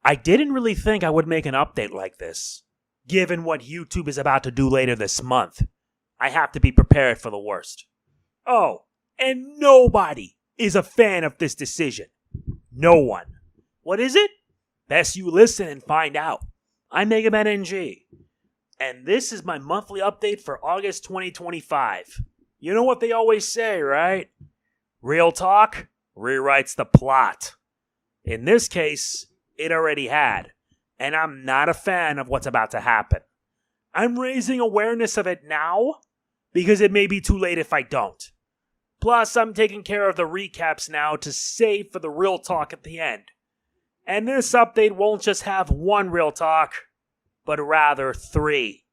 I didn't really think I would make an update like this. Given what YouTube is about to do later this month, I have to be prepared for the worst. Oh, and nobody is a fan of this decision. No one. What is it? Best you listen and find out. I'm MegamanNG, and this is my monthly update for August 2025. You know what they always say, right? Real talk rewrites the plot. In this case, it already had, and I'm not a fan of what's about to happen. I'm raising awareness of it now because it may be too late if I don't. Plus, I'm taking care of the recaps now to save for the real talk at the end. And this update won't just have one real talk, but rather 3.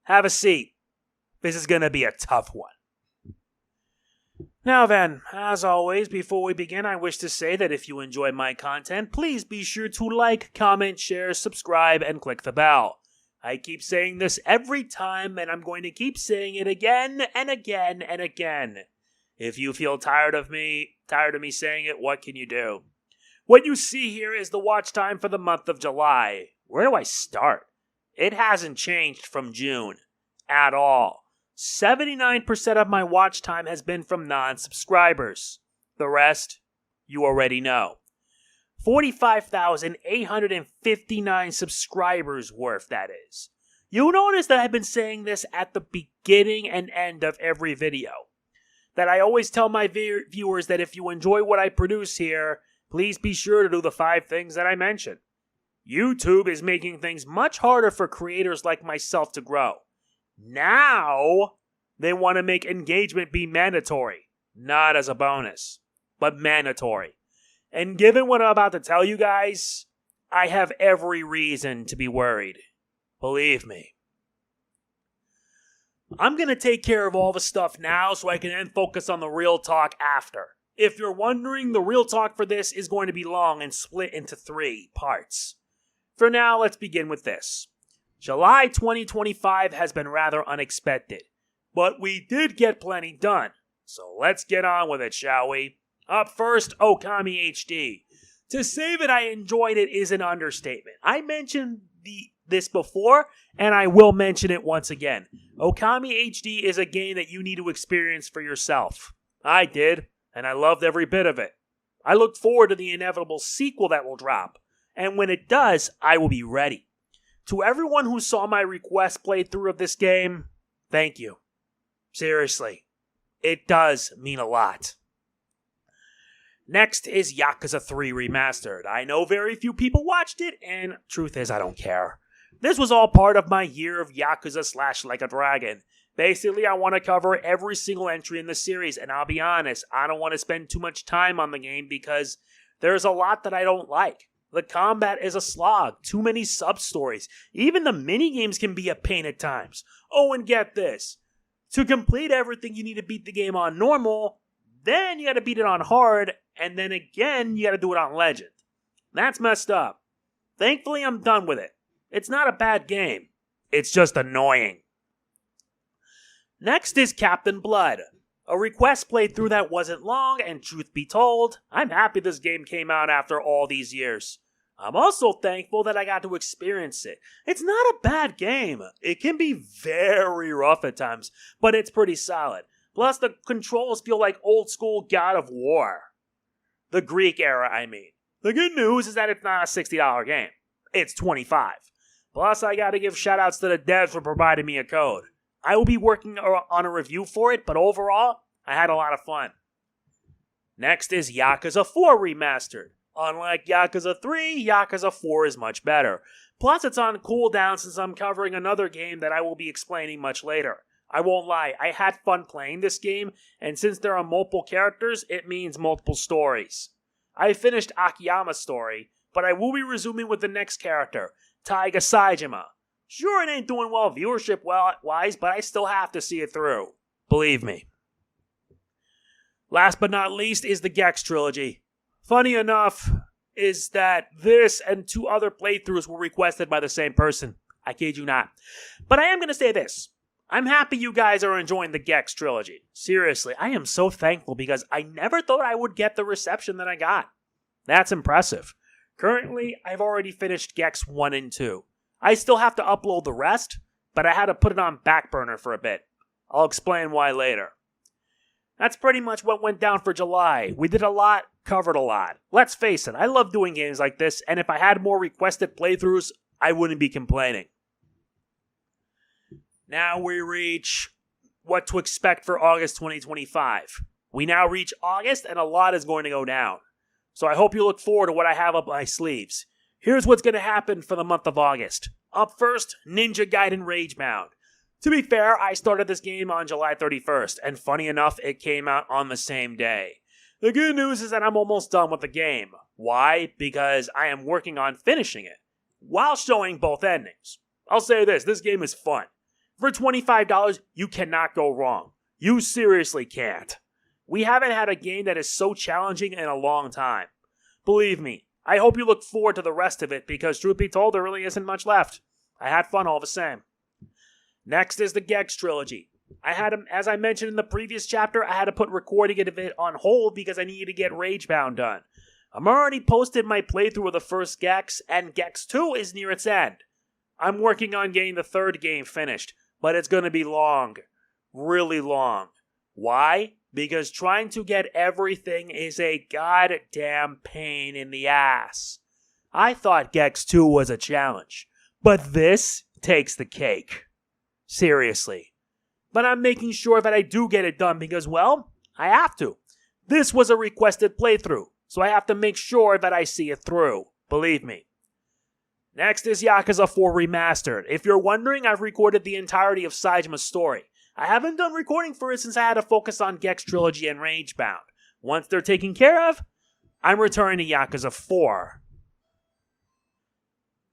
Have a seat. This is going to be a tough one. Now then, as always, before we begin, I wish to say that if you enjoy my content, please be sure to like, comment, share, subscribe, and click the bell. I keep saying this every time, and I'm going to keep saying it again and again and again. If you feel tired of me saying it, what can you do? What you see here is the watch time for the month of July. Where do I start? It hasn't changed from June at all. 79% of my watch time has been from non-subscribers. The rest, you already know. 45,859 subscribers worth, that is. You'll notice that I've been saying this at the beginning and end of every video. That I always tell my viewers that if you enjoy what I produce here, please be sure to do the 5 things that I mentioned. YouTube is making things much harder for creators like myself to grow. Now, they want to make engagement be mandatory. Not as a bonus, but mandatory. And given what I'm about to tell you guys, I have every reason to be worried. Believe me. I'm going to take care of all the stuff now so I can then focus on the real talk after. If you're wondering, the real talk for this is going to be long and split into 3 parts. For now, let's begin with this. July 2025 has been rather unexpected, but we did get plenty done. So let's get on with it, shall we? Up first, Okami HD. To say that I enjoyed it is an understatement. I mentioned this before, and I will mention it once again. Okami HD is a game that you need to experience for yourself. I did, and I loved every bit of it. I look forward to the inevitable sequel that will drop, and when it does, I will be ready. To everyone who saw my request playthrough of this game, thank you. Seriously, it does mean a lot. Next is Yakuza 3 Remastered. I know very few people watched it, and truth is, I don't care. This was all part of my year of Yakuza / Like a Dragon. Basically, I want to cover every single entry in the series, and I'll be honest, I don't want to spend too much time on the game because there's a lot that I don't like. The combat is a slog, too many sub-stories. Even the mini-games can be a pain at times. Oh, and get this. To complete everything, you need to beat the game on normal, then you gotta beat it on hard, and then again, you gotta do it on legend. That's messed up. Thankfully, I'm done with it. It's not a bad game. It's just annoying. Next is Captain Blood. A request playthrough that wasn't long, and truth be told, I'm happy this game came out after all these years. I'm also thankful that I got to experience it. It's not a bad game. It can be very rough at times, but it's pretty solid. Plus, the controls feel like old school God of War. The Greek era, I mean. The good news is that it's not a $60 game. It's $25. Plus, I gotta give shoutouts to the devs for providing me a code. I will be working on a review for it, but overall, I had a lot of fun. Next is Yakuza 4 Remastered. Unlike Yakuza 3, Yakuza 4 is much better. Plus, it's on cooldown since I'm covering another game that I will be explaining much later. I won't lie, I had fun playing this game, and since there are multiple characters, it means multiple stories. I finished Akiyama's story, but I will be resuming with the next character, Taiga Saejima. Sure, it ain't doing well viewership-wise, but I still have to see it through. Believe me. Last but not least is the Gex trilogy. Funny enough is that this and 2 other playthroughs were requested by the same person. I kid you not. But I am going to say this. I'm happy you guys are enjoying the Gex trilogy. Seriously, I am so thankful because I never thought I would get the reception that I got. That's impressive. Currently, I've already finished Gex 1 and 2. I still have to upload the rest, but I had to put it on back burner for a bit. I'll explain why later. That's pretty much what went down for July. We did a lot, covered a lot. Let's face it, I love doing games like this, and if I had more requested playthroughs, I wouldn't be complaining. Now we reach what to expect for August 2025. We now reach August, and a lot is going to go down. So I hope you look forward to what I have up my sleeves. Here's what's going to happen for the month of August. Up first, Ninja Gaiden Ragebound. To be fair, I started this game on July 31st, and funny enough, it came out on the same day. The good news is that I'm almost done with the game. Why? Because I am working on finishing it, while showing both endings. I'll say this game is fun. For $25, you cannot go wrong. You seriously can't. We haven't had a game that is so challenging in a long time. Believe me, I hope you look forward to the rest of it, because truth be told, there really isn't much left. I had fun all the same. Next is the Gex trilogy. As I mentioned in the previous chapter, I had to put recording of it on hold because I needed to get Ragebound done. I'm already posted my playthrough of the first Gex, and Gex 2 is near its end. I'm working on getting the third game finished, but it's going to be long. Really long. Why? Because trying to get everything is a goddamn pain in the ass. I thought Gex 2 was a challenge, but this takes the cake. Seriously. But I'm making sure that I do get it done because, well, I have to. This was a requested playthrough, so I have to make sure that I see it through. Believe me. Next is Yakuza 4 Remastered. If you're wondering, I've recorded the entirety of Saijima's story. I haven't done recording for it since I had to focus on Gex Trilogy and Ragebound. Once they're taken care of, I'm returning to Yakuza 4.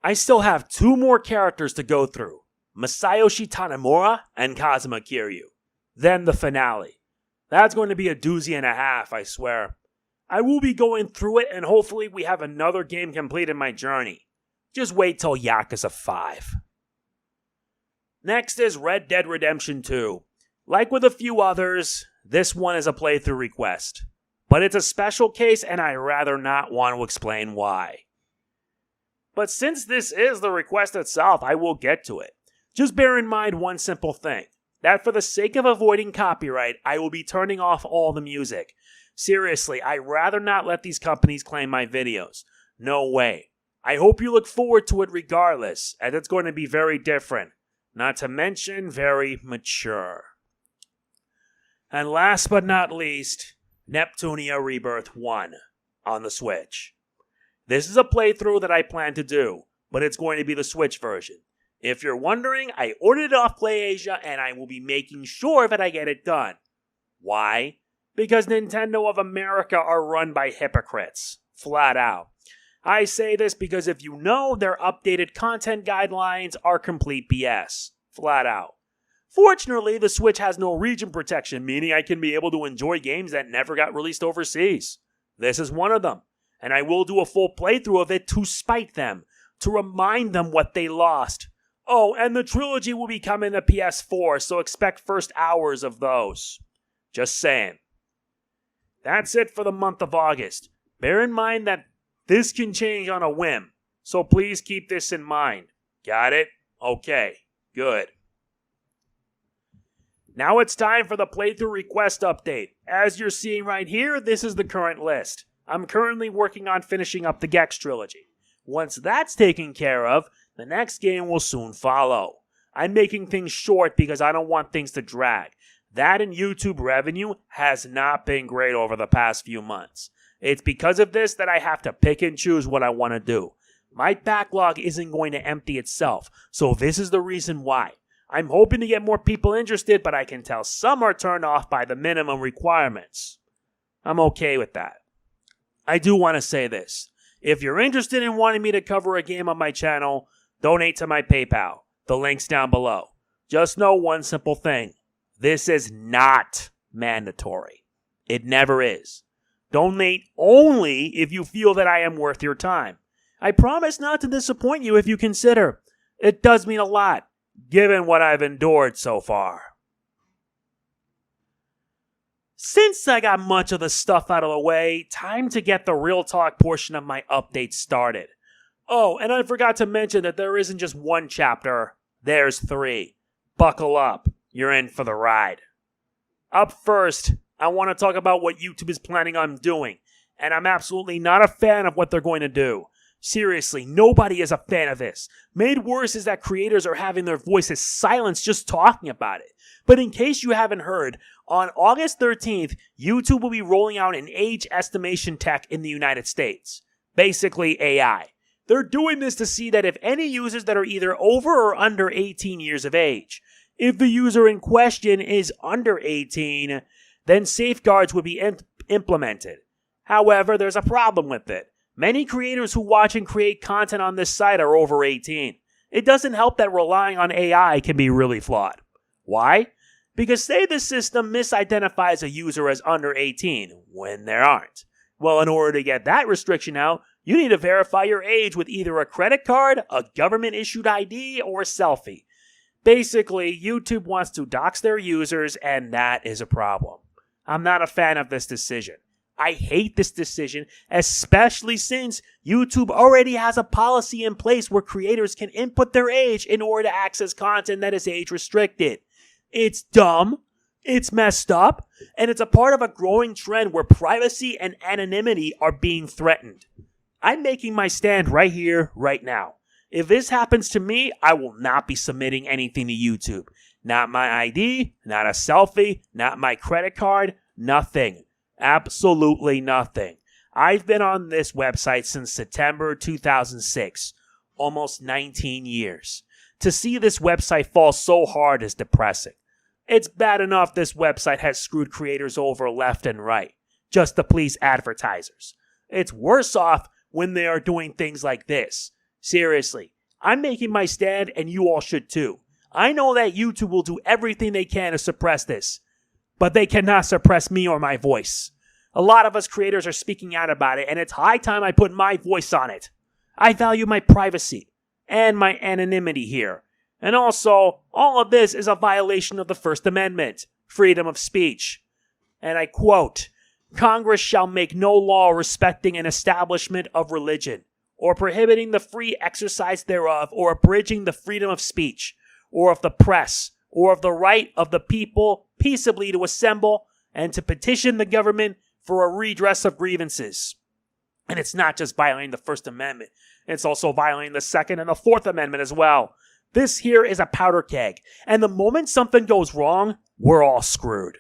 I still have 2 more characters to go through. Masayoshi Tanemura and Kazuma Kiryu. Then the finale. That's going to be a doozy and a half, I swear. I will be going through it, and hopefully we have another game complete in my journey. Just wait till Yakuza 5. Next is Red Dead Redemption 2. Like with a few others, this one is a playthrough request. But it's a special case, and I'd rather not want to explain why. But since this is the request itself, I will get to it. Just bear in mind one simple thing, that for the sake of avoiding copyright, I will be turning off all the music. Seriously, I'd rather not let these companies claim my videos. No way. I hope you look forward to it regardless, as it's going to be very different. Not to mention, very mature. And last but not least, Neptunia Rebirth 1 on the Switch. This is a playthrough that I plan to do, but it's going to be the Switch version. If you're wondering, I ordered it off PlayAsia, and I will be making sure that I get it done. Why? Because Nintendo of America are run by hypocrites. Flat out. I say this because if you know, their updated content guidelines are complete BS. Flat out. Fortunately, the Switch has no region protection, meaning I can be able to enjoy games that never got released overseas. This is one of them, and I will do a full playthrough of it to spite them, to remind them what they lost. Oh, and the trilogy will be coming to PS4, so expect first hours of those. Just saying. That's it for the month of August. Bear in mind that this can change on a whim, so please keep this in mind. Got it? Okay, good. Now it's time for the playthrough request update. As you're seeing right here, this is the current list. I'm currently working on finishing up the Gex trilogy. Once that's taken care of, the next game will soon follow. I'm making things short because I don't want things to drag. That and YouTube revenue has not been great over the past few months. It's because of this that I have to pick and choose what I want to do. My backlog isn't going to empty itself, so this is the reason why. I'm hoping to get more people interested, but I can tell some are turned off by the minimum requirements. I'm okay with that. I do want to say this. If you're interested in wanting me to cover a game on my channel, donate to my PayPal. The link's down below. Just know one simple thing. This is not mandatory. It never is. Donate only if you feel that I am worth your time. I promise not to disappoint you if you consider. It does mean a lot, given what I've endured so far. Since I got much of the stuff out of the way, time to get the real talk portion of my update started. Oh, and I forgot to mention that there isn't just one chapter, there's 3. Buckle up, you're in for the ride. Up first, I want to talk about what YouTube is planning on doing, and I'm absolutely not a fan of what they're going to do. Seriously, nobody is a fan of this. Made worse is that creators are having their voices silenced just talking about it. But in case you haven't heard, on August 13th, YouTube will be rolling out an age estimation tech in the United States. Basically, AI. They're doing this to see that if any users that are either over or under 18 years of age. If the user in question is under 18, then safeguards would be implemented. However, there's a problem with it. Many creators who watch and create content on this site are over 18. It doesn't help that relying on AI can be really flawed. Why? Because say the system misidentifies a user as under 18 when they aren't. Well, in order to get that restriction out, you need to verify your age with either a credit card, a government-issued ID, or a selfie. Basically, YouTube wants to dox their users, and that is a problem. I'm not a fan of this decision. I hate this decision, especially since YouTube already has a policy in place where creators can input their age in order to access content that is age restricted. It's dumb, it's messed up, and it's a part of a growing trend where privacy and anonymity are being threatened. I'm making my stand right here, right now. If this happens to me, I will not be submitting anything to YouTube. Not my ID, not a selfie, not my credit card, nothing. Absolutely nothing. I've been on this website since September 2006, almost 19 years. To see this website fall so hard is depressing. It's bad enough this website has screwed creators over left and right, just to please advertisers. It's worse off when they are doing things like this. Seriously, I'm making my stand and you all should too. I know that YouTube will do everything they can to suppress this, but they cannot suppress me or my voice. A lot of us creators are speaking out about it, and it's high time I put my voice on it. I value my privacy and my anonymity here. And also, all of this is a violation of the First Amendment, freedom of speech. And I quote, "Congress shall make no law respecting an establishment of religion, or prohibiting the free exercise thereof, or abridging the freedom of speech, or of the press, or of the right of the people peaceably to assemble and to petition the government for a redress of grievances." And it's not just violating the First Amendment. It's also violating the Second and the Fourth Amendment as well. This here is a powder keg. And the moment something goes wrong, we're all screwed.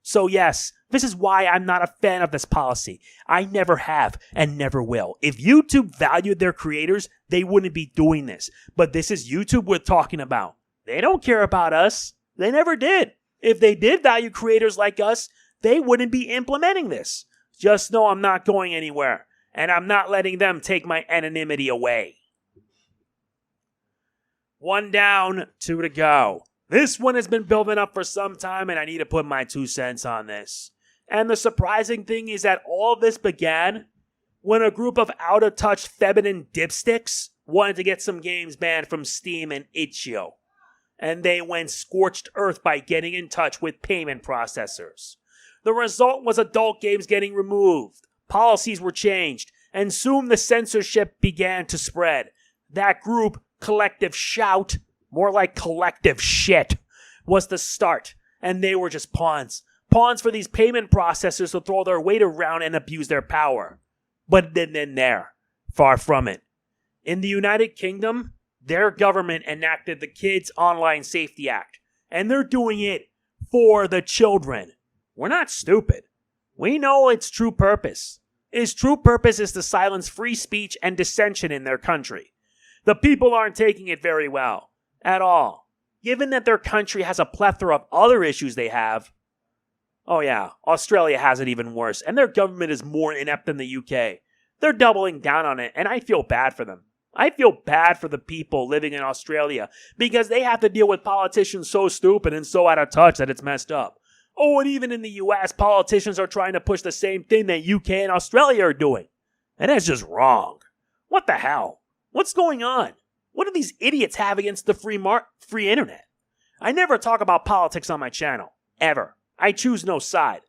So yes, this is why I'm not a fan of this policy. I never have and never will. If YouTube valued their creators, they wouldn't be doing this. But this is YouTube we're talking about. They don't care about us. They never did. If they did value creators like us, they wouldn't be implementing this. Just know I'm not going anywhere, and I'm not letting them take my anonymity away. 1 down, 2 to go. This one has been building up for some time, and I need to put my 2 cents on this. And the surprising thing is that all of this began when a group of out-of-touch feminine dipsticks wanted to get some games banned from Steam and itch.io. And they went scorched earth by getting in touch with payment processors. The result was adult games getting removed, policies were changed, and soon the censorship began to spread. That group, Collective Shout, more like collective shit, was the start, and they were just pawns. Pawns for these payment processors to throw their weight around and abuse their power. But then there, far from it. In the United Kingdom, their government enacted the Kids Online Safety Act, and they're doing it for the children. We're not stupid. We know its true purpose. Its true purpose is to silence free speech and dissension in their country. The people aren't taking it very well, at all. Given that their country has a plethora of other issues they have. Oh yeah, Australia has it even worse, and their government is more inept than the UK. They're doubling down on it, and I feel bad for them. I feel bad for the people living in Australia because they have to deal with politicians so stupid and so out of touch that it's messed up. Oh, and even in the US, politicians are trying to push the same thing that UK and Australia are doing. And that's just wrong. What the hell? What's going on? What do these idiots have against the free internet? I never talk about politics on my channel. Ever. I choose no side.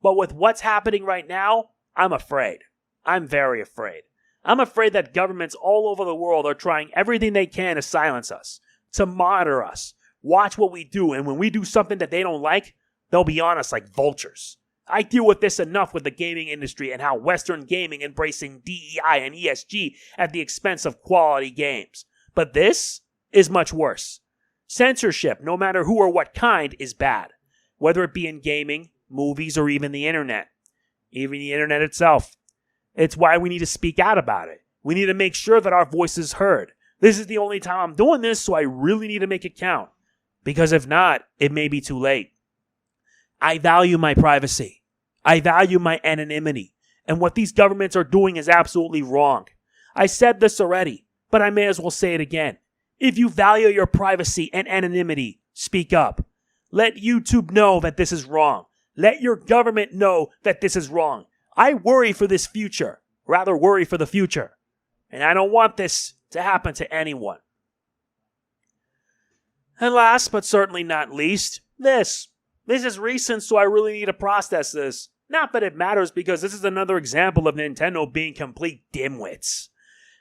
But with what's happening right now, I'm afraid. I'm very afraid. I'm afraid that governments all over the world are trying everything they can to silence us, to monitor us, watch what we do, and when we do something that they don't like, they'll be on us like vultures. I deal with this enough with the gaming industry and how Western gaming embracing DEI and ESG at the expense of quality games. But this is much worse. Censorship, no matter who or what kind, is bad. Whether it be in gaming, movies, or even the internet. Even the internet itself. It's why we need to speak out about it. We need to make sure that our voice is heard. This is the only time I'm doing this, so I really need to make it count. Because if not, it may be too late. I value my privacy. I value my anonymity. And what these governments are doing is absolutely wrong. I said this already, but I may as well say it again. If you value your privacy and anonymity, speak up. Let YouTube know that this is wrong. Let your government know that this is wrong. I worry for this future. Rather worry for the future. And I don't want this to happen to anyone. And last but certainly not least, this. This is recent, so I really need to process this. Not that it matters, because this is another example of Nintendo being complete dimwits.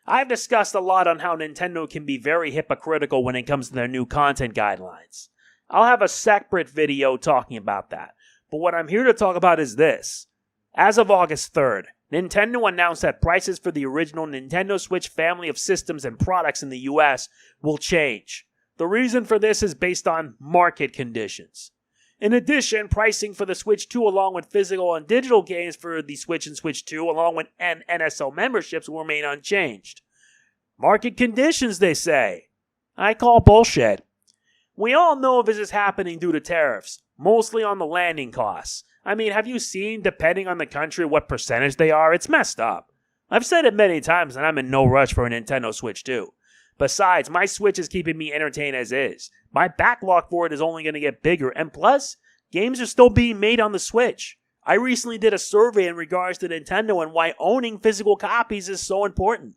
I've discussed a lot on how Nintendo can be very hypocritical when it comes to their new content guidelines. I'll have a separate video talking about that. But what I'm here to talk about is this. As of August 3rd, Nintendo announced that prices for the original Nintendo Switch family of systems and products in the US will change. The reason for this is based on market conditions. In addition, pricing for the Switch 2 along with physical and digital games for the Switch and Switch 2 along with NSO memberships will remain unchanged. Market conditions, they say. I call bullshit. We all know this is happening due to tariffs, mostly on the landing costs. I mean, have you seen, depending on the country, what percentage they are? It's messed up. I've said it many times and I'm in no rush for a Nintendo Switch 2. Besides, my Switch is keeping me entertained as is. My backlog for it is only going to get bigger, and plus, games are still being made on the Switch. I recently did a survey in regards to Nintendo and why owning physical copies is so important.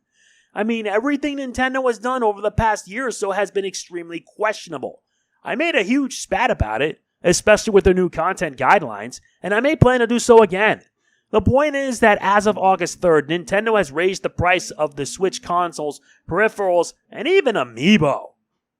I mean, everything Nintendo has done over the past year or so has been extremely questionable. I made a huge spat about it, especially with their new content guidelines, and I may plan to do so again. The point is that as of August 3rd, Nintendo has raised the price of the Switch consoles, peripherals, and even Amiibo.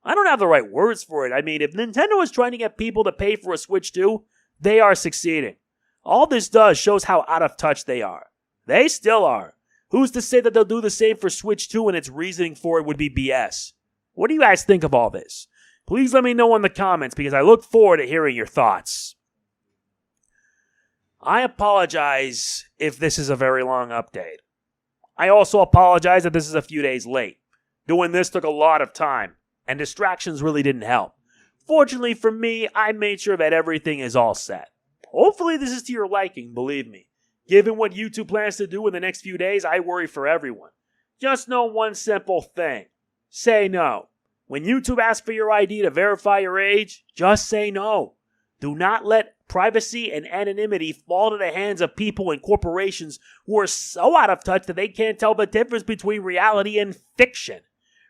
I don't have the right words for it. I mean, if Nintendo is trying to get people to pay for a Switch 2, they are succeeding. All this does shows how out of touch they are. They still are. Who's to say that they'll do the same for Switch 2 and its reasoning for it would be BS? What do you guys think of all this? Please let me know in the comments because I look forward to hearing your thoughts. I apologize if this is a very long update. I also apologize that this is a few days late. Doing this took a lot of time, and distractions really didn't help. Fortunately for me, I made sure that everything is all set. Hopefully this is to your liking, believe me. Given what YouTube plans to do in the next few days, I worry for everyone. Just know one simple thing. Say no. When YouTube asks for your ID to verify your age, just say no. Do not let privacy and anonymity fall to the hands of people and corporations who are so out of touch that they can't tell the difference between reality and fiction.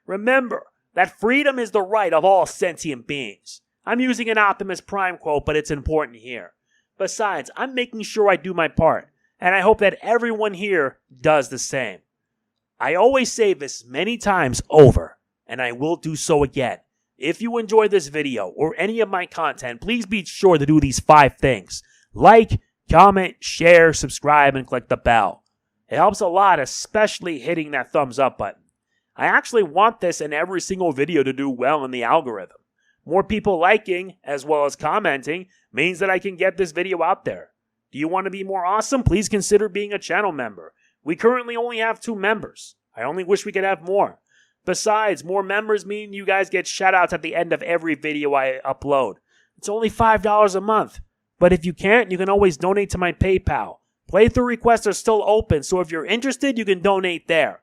Remember that freedom is the right of all sentient beings. I'm using an Optimus Prime quote, but it's important here. Besides, I'm making sure I do my part, and I hope that everyone here does the same. I always say this many times over, and I will do so again. If you enjoyed this video or any of my content, please be sure to do these 5 things. Like, comment, share, subscribe, and click the bell. It helps a lot, especially hitting that thumbs up button. I actually want this in every single video to do well in the algorithm. More people liking, as well as commenting, means that I can get this video out there. Do you want to be more awesome? Please consider being a channel member. We currently only have 2 members. I only wish we could have more. Besides, more members mean you guys get shoutouts at the end of every video I upload. It's only $5 a month. But if you can't, you can always donate to my PayPal. Playthrough requests are still open, so if you're interested, you can donate there.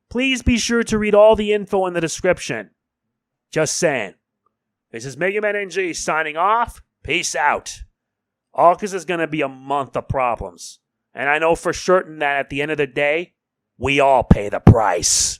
Please be sure to read all the info in the description. Just saying. This is MegamanNG signing off. Peace out. August is going to be a month of problems. And I know for certain that at the end of the day, we all pay the price.